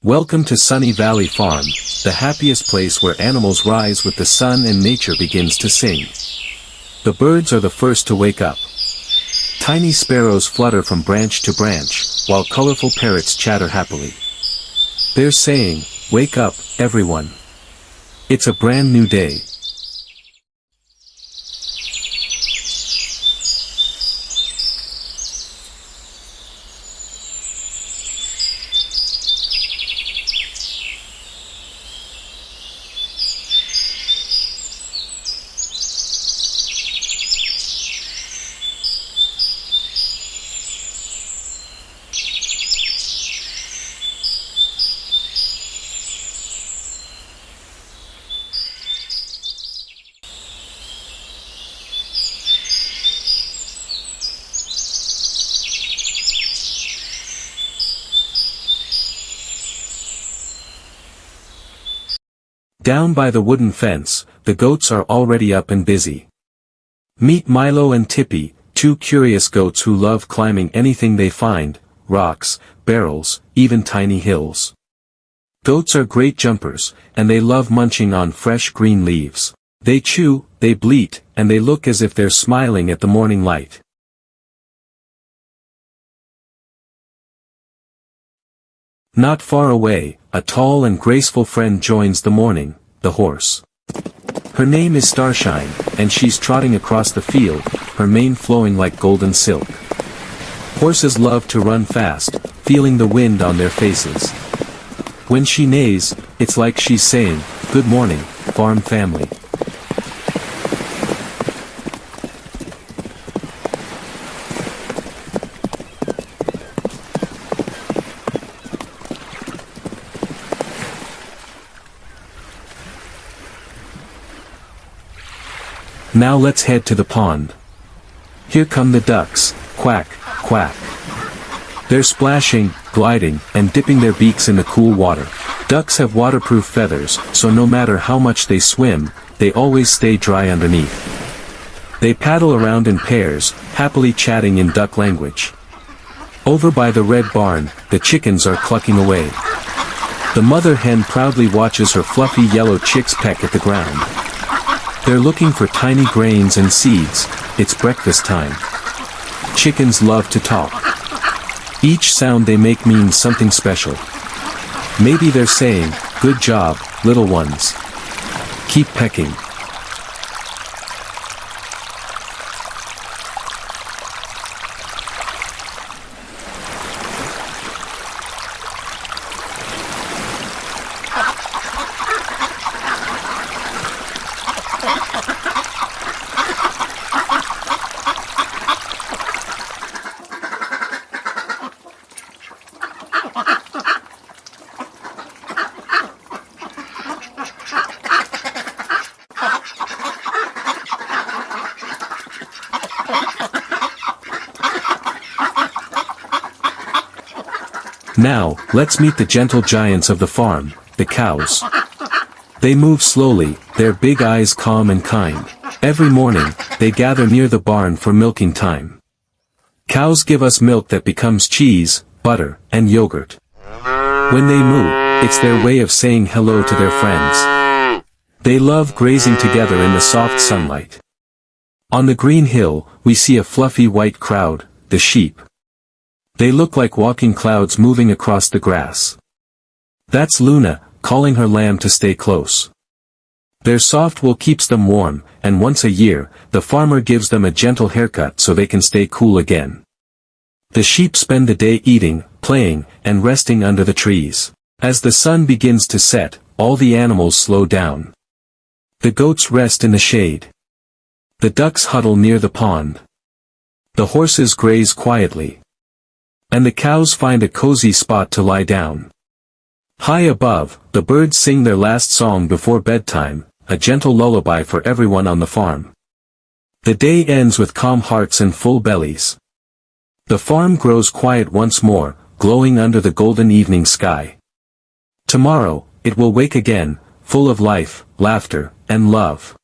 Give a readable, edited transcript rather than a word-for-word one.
Welcome to Sunny Valley Farm, the happiest place where animals rise with the sun and nature begins to sing. The birds are the first to wake up. Tiny sparrows flutter from branch to branch, while colorful parrots chatter happily. They're saying, "Wake up, everyone. It's a brand new day." Down by the wooden fence, the goats are already up and busy. Meet Milo and Tippy, two curious goats who love climbing anything they find, rocks, barrels, even tiny hills. Goats are great jumpers, and they love munching on fresh green leaves. They chew, they bleat, and they look as if they're smiling at the morning light. Not far away, a tall and graceful friend joins the morning, the horse. Her name is Starshine, and she's trotting across the field, her mane flowing like golden silk. Horses love to run fast, feeling the wind on their faces. When she neighs, it's like she's saying, "Good morning, farm family." Now let's head to the pond. Here come the ducks, quack, quack. They're splashing, gliding, and dipping their beaks in the cool water. Ducks have waterproof feathers, so no matter how much they swim, they always stay dry underneath. They paddle around in pairs, happily chatting in duck language. Over by the red barn, the chickens are clucking away. The mother hen proudly watches her fluffy yellow chicks peck at the ground. They're looking for tiny grains and seeds. It's breakfast time. Chickens love to talk. Each sound they make means something special. Maybe they're saying, "Good job, little ones. Keep pecking." Now, let's meet the gentle giants of the farm, the cows. They move slowly, their big eyes calm and kind. Every morning, they gather near the barn for milking time. Cows give us milk that becomes cheese, butter, and yogurt. When they moo, it's their way of saying hello to their friends. They love grazing together in the soft sunlight. On the green hill, we see a fluffy white crowd, the sheep. They look like walking clouds moving across the grass. That's Luna, calling her lamb to stay close. Their soft wool keeps them warm, and once a year, the farmer gives them a gentle haircut so they can stay cool again. The sheep spend the day eating, playing, and resting under the trees. As the sun begins to set, all the animals slow down. The goats rest in the shade. The ducks huddle near the pond. The horses graze quietly. And the cows find a cozy spot to lie down. High above, the birds sing their last song before bedtime, a gentle lullaby for everyone on the farm. The day ends with calm hearts and full bellies. The farm grows quiet once more, glowing under the golden evening sky. Tomorrow, it will wake again, full of life, laughter, and love.